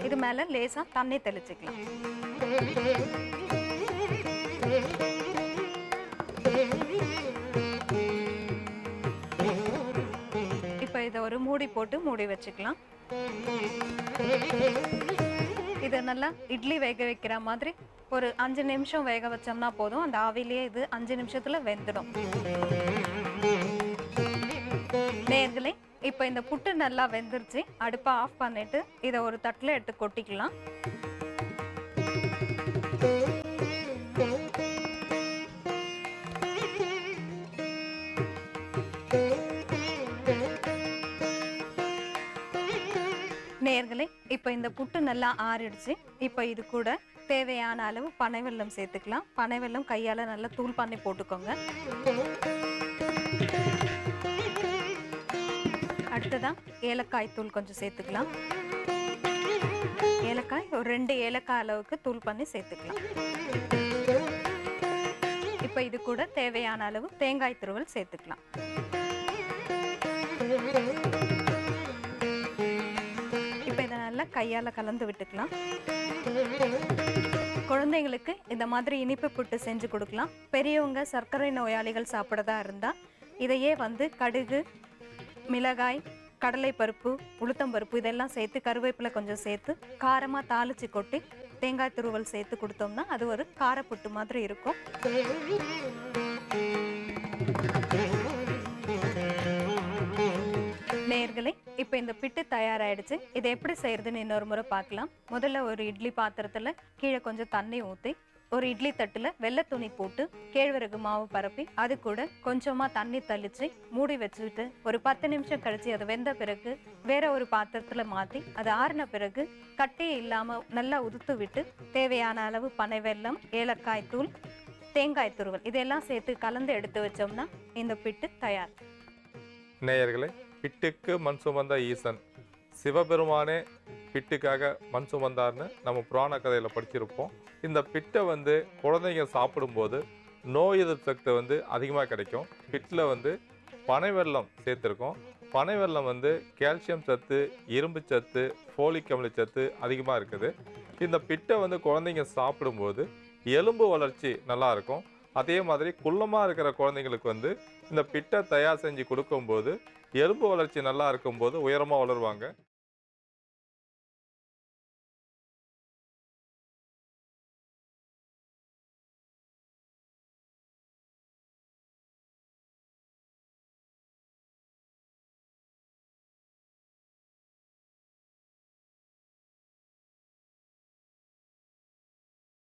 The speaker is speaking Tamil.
இது மேல லேசா தண்ணி தெளிச்சுக்கலாம். இப்ப இத ஒரு மூடி போட்டு மூடி வச்சுக்கலாம். இத நல்லா இட்லி வேக வைக்கிற மாதிரி ஒரு 5 நிமிஷம் வேக வச்சோம்னா போதும். அந்த ஆவிலேயே இது 5 நிமிஷத்துல வெந்துடும். நேயர்களே, இப்ப இந்த புட்டு நல்லா வெந்துருச்சு. அடுப்பை ஆஃப் பண்ணிட்டு இத ஒரு தட்டுல எடுத்து கொட்டிக்கலாம். நேயர்களே, இப்ப இந்த புட்டு நல்லா ஆறிடுச்சு. இப்ப இது கூட தேவையான அளவு பனைவெல்லம் சேர்த்துக்கலாம். பனைவெல்லம் கையால நல்லா தூள் பண்ணி போட்டுக்கோங்க. அடுத்ததான் ஏலக்காய் தூள் கொஞ்சம் சேர்த்துக்கலாம். ஏலக்காய் ஒரு 2 ஏலக்காய் அளவுக்கு தூள் பண்ணி சேர்த்துக்கலாம். இப்ப இது கூட தேவையான அளவு தேங்காய் துருவல் சேர்த்துக்கலாம். இப்ப இதை நல்லா கையால கலந்து விட்டுக்கலாம். குழந்தைங்களுக்கு இந்த மாதிரி இனிப்பு புட்டு செஞ்சு கொடுக்கலாம். பெரியவங்க சர்க்கரை நோயாளிகள் சாப்பிடறதா இருந்தா இதையே கடுகு, மிளகாய், கடலை பருப்பு, உளுத்தம் பருப்பு இதெல்லாம் சேர்த்து கருவேப்பிலை கொஞ்சம் சேர்த்து காரமா தாளிச்சு கொட்டி தேங்காய் துருவல் சேர்த்து கொடுத்தோம்னா அது ஒரு காரப்புட்டு மாதிரி இருக்கும். நேயர்களே, இப்ப இந்த பிட்டு தயாராயிடுச்சு. இதை எப்படி செய்யறதுன்னு இன்னொரு முறை பார்க்கலாம். முதல்ல ஒரு இட்லி பாத்திரத்துல கீழே கொஞ்சம் தண்ணி ஊற்றி ஒரு இட்லி தட்டுல வெள்ளை துணி போட்டு கேழ்வரகு மாவு பரப்பி அது கூட கொஞ்சமா தண்ணி தெளிச்சு மூடி வச்சுட்டு ஒரு 10 நிமிஷம் கழிச்சு அது வெந்த பிறகு வேற ஒரு பாத்திரத்துல மாத்தி அது ஆறின பிறகு கட்டி இல்லாம நல்லா உதுத்து விட்டு தேவையான அளவு பனை வெல்லம், ஏலக்காய் தூள், தேங்காய் துருவல் இதெல்லாம் சேர்த்து கலந்து எடுத்து வச்சோம்னா இந்த பிட்டு தயார். நேயர்களே, பிட்டுக்கு மண் சுமந்த ஈசன் சிவபெருமானே பிட்டுக்காக மண் சுமந்தார்னு நம்ம புராண கதையில் படிச்சிருப்போம். இந்த பிட்டை குழந்தைங்க சாப்பிடும்போது நோய் எதிர்ப்பு சக்தி அதிகமாக கிடைக்கும். பிட்டில் பனை வெல்லம் சேர்த்துருக்கோம். பனை வெல்லம் கால்சியம் சத்து, இரும்பு சத்து, ஃபோலிக் அமில சத்து அதிகமாக இருக்குது. இந்த பிட்டை குழந்தைங்க சாப்பிடும்போது எலும்பு வளர்ச்சி நல்லாயிருக்கும். அதே மாதிரி குள்ளமாக இருக்கிற குழந்தைங்களுக்கு இந்த பிட்டை தயார் செஞ்சு கொடுக்கும்போது எலும்பு வளர்ச்சி நல்லா இருக்கும்போது உயரமாக வளருவாங்க.